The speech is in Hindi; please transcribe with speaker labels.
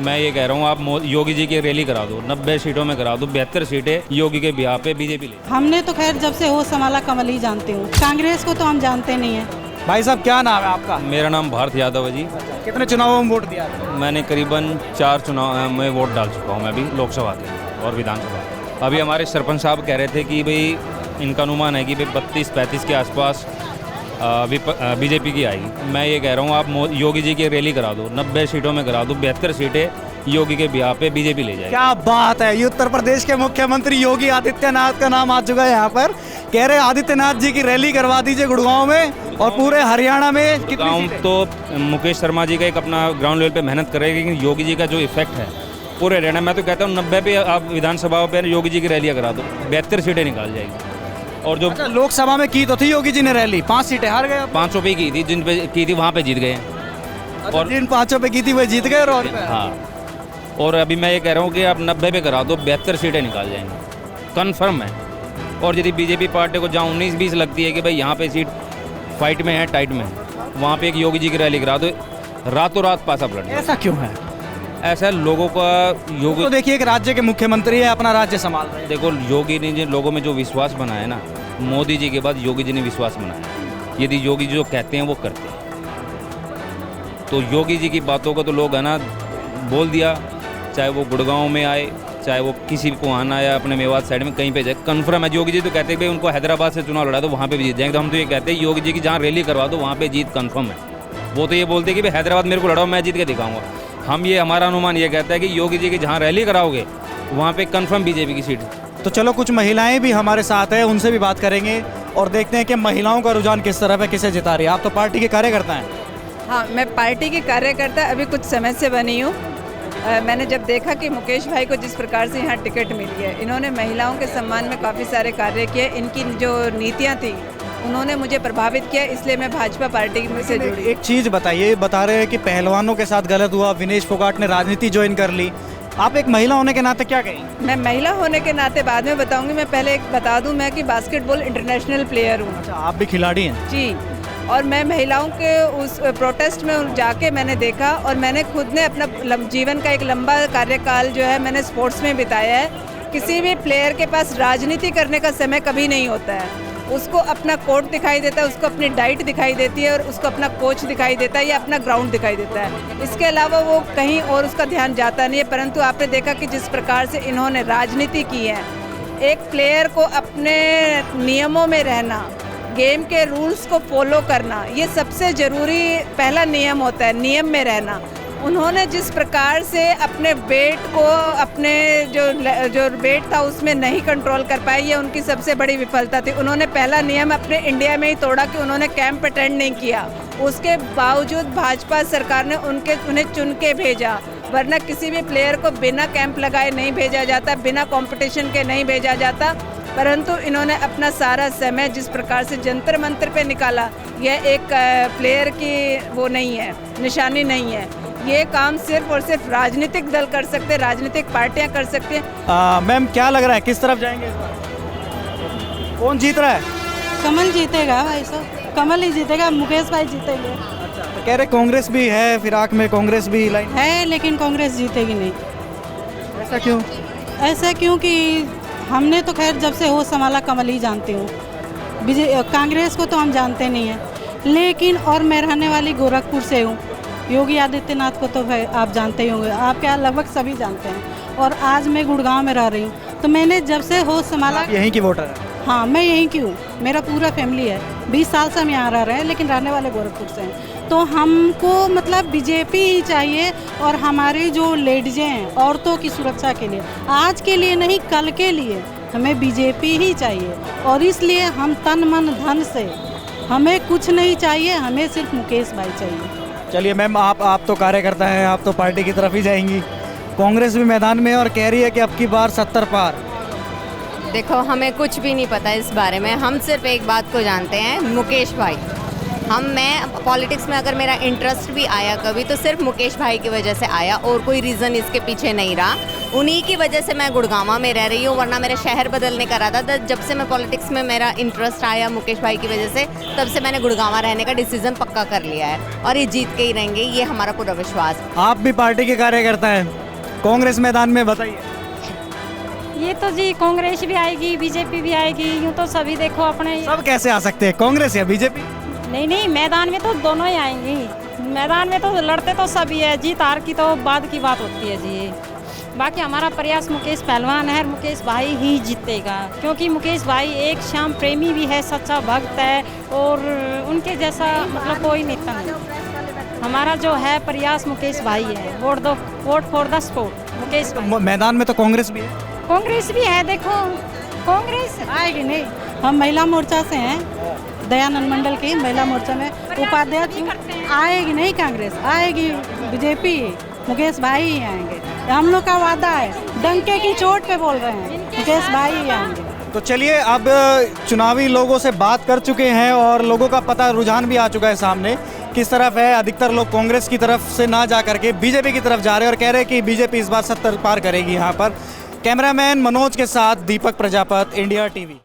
Speaker 1: मैं ये कह रहा हूँ, आप योगी जी की रैली करा दो, 90 सीटों में करा दो, 72 सीटें योगी के बिहार पे बीजेपी ले।
Speaker 2: हमने तो खैर जब से होश संभाला कमल ही जानती हूँ, कांग्रेस को तो हम जानते नहीं है।
Speaker 3: भाई साहब क्या नाम है आपका?
Speaker 1: मेरा नाम भारत यादव है जी।
Speaker 3: कितने चुनावों में वोट दिया?
Speaker 1: मैंने करीबन 4 चुनाव में वोट डाल चुका हूँ मैं अभी, लोकसभा के और विधानसभा। अभी हमारे सरपंच साहब कह रहे थे कि भाई इनका अनुमान है कि भाई 32-35 के आसपास बीजेपी की आएगी। मैं ये कह रहा हूँ, आप योगी जी की रैली करा दो, 90 सीटों में करा दो, 72 सीटें योगी के बिहार पे बीजेपी ले जाएगी।
Speaker 3: क्या बात है, ये उत्तर प्रदेश के मुख्यमंत्री योगी आदित्यनाथ का नाम आ चुका है यहाँ पर। कह रहे आदित्यनाथ जी की रैली करवा दीजिए गुड़गांव में और पूरे हरियाणा में।
Speaker 1: गाँव तो मुकेश शर्मा जी का एक अपना ग्राउंड लेवल पे मेहनत करेगी, लेकिन योगी जी का जो इफेक्ट है पूरे हरियाणा, मैं तो कहता हूँ 90 पे आप विधानसभा पे योगी जी की रैलियाँ करा दो, 72 सीटें निकाल जाएगी। और जो
Speaker 3: लोकसभा में की तो थी योगी जी ने रैली, 5 सीटें हार गए।
Speaker 1: 500 पे की थी, जिन पे की थी वहाँ पे जीत गए।
Speaker 3: और जिन 500 पे की थी वो जीत गए। और
Speaker 1: हाँ, और अभी मैं ये कह रहा हूँ कि आप 90 पे करा दो, 72 सीटें निकाल जाएंगे, कन्फर्म है। और यदि बीजेपी पार्टी को जहाँ 19-20 लगती है कि भाई यहाँ पे सीट फाइट में है, टाइट में है, वहाँ पे एक योगी जी की रैली करा दो, रातों रात पासा पलट।
Speaker 3: ऐसा क्यों है?
Speaker 1: ऐसा लोगों का योगी
Speaker 3: तो देखिए, एक राज्य के मुख्यमंत्री है, अपना राज्य संभाल रहे हैं।
Speaker 1: देखो, योगी ने जिन लोगों में जो विश्वास बनाया ना, मोदी जी के बाद योगी जी ने विश्वास बनाया। यदि योगी जी जो कहते हैं वो करते हैं, तो योगी जी की बातों को तो लोग है ना बोल दिया, चाहे वो गुड़गांव में आए, चाहे वो किसी को आना आया अपने मेवात साइड में कहीं पे जाए, कन्फर्म है। योगी जी तो कहते हैं भाई उनको हैदराबाद से चुनाव लड़ा दो, वहाँ पे भी जीत जाएंगे। तो हम तो ये कहते हैं योगी जी की जहाँ रैली करवा दो वहाँ पे जीत कन्फर्म है। वो तो ये बोलते हैं कि भाई हैदराबाद मेरे को लड़ाओ, मैं जीत के दिखाऊंगा। हम ये हमारा अनुमान ये कहता है कि योगी जी की जहाँ रैली कराओगे वहाँ पे कन्फर्म बीजेपी की सीट।
Speaker 3: तो चलो, कुछ महिलाएं भी हमारे साथ हैं, उनसे भी बात करेंगे और देखते हैं कि महिलाओं का रुझान किस तरफ है, किसे जिता रही है। आप तो पार्टी के कार्यकर्ता हैं।
Speaker 4: हाँ, मैं पार्टी की कार्यकर्ता अभी कुछ समय से बनी हूँ। मैंने जब देखा कि मुकेश भाई को जिस प्रकार से यहाँ टिकट मिली है, इन्होंने महिलाओं के सम्मान में काफ़ी सारे कार्य किए, इनकी जो नीतियाँ थी उन्होंने मुझे प्रभावित किया, इसलिए मैं भाजपा पार्टी में से जुड़ी।
Speaker 3: एक चीज़ बताइए, बता रहे हैं कि पहलवानों के साथ गलत हुआ, विनेश फोगाट ने राजनीति ज्वाइन कर ली, आप एक महिला होने के नाते क्या कहेंगे?
Speaker 4: मैं महिला होने के नाते बाद में बताऊंगी। मैं पहले एक बता दूं, मैं कि बास्केटबॉल इंटरनेशनल प्लेयर हूँ।
Speaker 3: अच्छा, आप भी खिलाड़ी हैं?
Speaker 4: जी। और मैं महिलाओं के उस प्रोटेस्ट में जाके मैंने देखा, और मैंने खुद ने अपना जीवन का एक लंबा कार्यकाल जो है मैंने स्पोर्ट्स में बिताया है। किसी भी प्लेयर के पास राजनीति करने का समय कभी नहीं होता है। उसको अपना कोर्ट दिखाई देता है, उसको अपनी डाइट दिखाई देती है, और उसको अपना कोच दिखाई देता है या अपना ग्राउंड दिखाई देता है। इसके अलावा वो कहीं और उसका ध्यान जाता नहीं है। परंतु आपने देखा कि जिस प्रकार से इन्होंने राजनीति की है, एक प्लेयर को अपने नियमों में रहना, गेम के रूल्स को फॉलो करना, ये सबसे ज़रूरी पहला नियम होता है, नियम में रहना। उन्होंने जिस प्रकार से अपने वेट को, अपने जो वेट था उसमें नहीं कंट्रोल कर पाए, ये उनकी सबसे बड़ी विफलता थी। उन्होंने पहला नियम अपने इंडिया में ही तोड़ा कि उन्होंने कैंप अटेंड नहीं किया। उसके बावजूद भाजपा सरकार ने उन्हें चुन के भेजा, वरना किसी भी प्लेयर को बिना कैंप लगाए नहीं भेजा जाता, बिना कंपटीशन के नहीं भेजा जाता। परंतु इन्होंने अपना सारा समय जिस प्रकार से जंतर मंतर पे निकाला, यह एक प्लेयर की वो नहीं है, निशानी नहीं है। ये काम सिर्फ और सिर्फ राजनीतिक दल कर सकते हैं, राजनीतिक पार्टियां कर सकते हैं।
Speaker 3: मैम, क्या लग रहा है, किस तरफ जाएंगे इस बार? कौन जीत रहा है?
Speaker 2: कमल जीतेगा भाई साहब, कमल ही जीतेगा, मुकेश भाई जीतेंगे।
Speaker 3: अच्छा, तो कह रहे कांग्रेस भी है, फिराक में कांग्रेस भी लाइन
Speaker 2: है, लेकिन कांग्रेस जीतेगी नहीं।
Speaker 3: ऐसा क्यों?
Speaker 2: ऐसा क्योंकि हमने तो खैर जब से होश संभाला कमल ही जानती हूँ, कांग्रेस को तो हम जानते नहीं हैं। लेकिन और मैं रहने वाली गोरखपुर से हूँ, योगी आदित्यनाथ को तो भाई आप जानते ही होंगे, आप क्या लगभग सभी जानते हैं। और आज मैं गुड़गांव में रह रही हूँ, तो मैंने जब से होश संभाला।
Speaker 3: यहीं की वोटर है?
Speaker 2: हाँ, मैं यहीं की हूँ, मेरा पूरा फैमिली है, 20 साल से हम यहाँ रह रहे हैं, लेकिन रहने वाले गोरखपुर से हैं। तो हमको मतलब बीजेपी ही चाहिए, और हमारी जो लेडीजें हैं औरतों की सुरक्षा के लिए, आज के लिए नहीं कल के लिए हमें बीजेपी ही चाहिए। और इसलिए हम तन मन धन से, हमें कुछ नहीं चाहिए, हमें सिर्फ मुकेश भाई चाहिए।
Speaker 3: चलिए मैम, आप तो कार्यकर्ता हैं, आप तो पार्टी की तरफ ही जाएंगी। कांग्रेस भी मैदान में और कह रही है कि अब की बार 70 पार।
Speaker 5: देखो, हमें कुछ भी नहीं पता इस बारे में, हम सिर्फ एक बात को जानते हैं, मुकेश भाई। मैं पॉलिटिक्स में अगर मेरा इंटरेस्ट भी आया कभी, तो सिर्फ मुकेश भाई की वजह से आया, और कोई रीज़न इसके पीछे नहीं रहा। उन्हीं की वजह से मैं गुड़गांवा में रह रही हूँ, वरना मेरा शहर बदलने का रहा था। जब से मैं पॉलिटिक्स में मेरा इंटरेस्ट आया मुकेश भाई की वजह से, तब से मैंने गुड़गांवा रहने का डिसीजन पक्का कर लिया है और ये जीत के ही रहेंगे, ये हमारा पूरा विश्वास है।
Speaker 3: आप भी पार्टी के कार्यकर्ता हैं, कांग्रेस मैदान में, बताइए।
Speaker 6: ये तो जी कांग्रेस भी आएगी, बीजेपी भी आएगी, यूँ तो सभी देखो अपने।
Speaker 3: सब कैसे आ सकते हैं, कांग्रेस या बीजेपी?
Speaker 6: नहीं नहीं, मैदान में तो दोनों ही आएंगी। मैदान में तो लड़ते तो सभी है, जीत हार की तो बाद की बात होती है जी। बाकी हमारा प्रयास मुकेश पहलवान है, मुकेश भाई ही जीतेगा, क्योंकि मुकेश भाई एक श्याम प्रेमी भी है, सच्चा भक्त है और उनके जैसा मतलब कोई नेता नहीं। हमारा जो है प्रयास मुकेश भाई है। वोट दो, vote for the sport Mukesh भाई।
Speaker 3: मैदान में तो कांग्रेस भी है।
Speaker 6: कांग्रेस भी है, देखो कांग्रेस
Speaker 2: आएगी नहीं। हम महिला मोर्चा से हैं, दयानंद मंडल की महिला मोर्चा में उपाध्यक्ष हूं। आएगी नहीं कांग्रेस, आएगी बीजेपी, मुकेश भाई ही आएंगे, हम लोग का वादा है, डंके की चोट पे बोल रहे हैं, मुकेश भाई ही आएंगे।
Speaker 3: तो चलिए, अब चुनावी लोगों से बात कर चुके हैं और लोगों का पता रुझान भी आ चुका है सामने किस तरफ है। अधिकतर लोग कांग्रेस की तरफ से ना जा करके बीजेपी की तरफ जा रहे हैं और कह रहे हैं कि बीजेपी इस बार 70 पार करेगी यहाँ पर। कैमरामैन मनोज के साथ दीपक प्रजापत, इंडिया टीवी।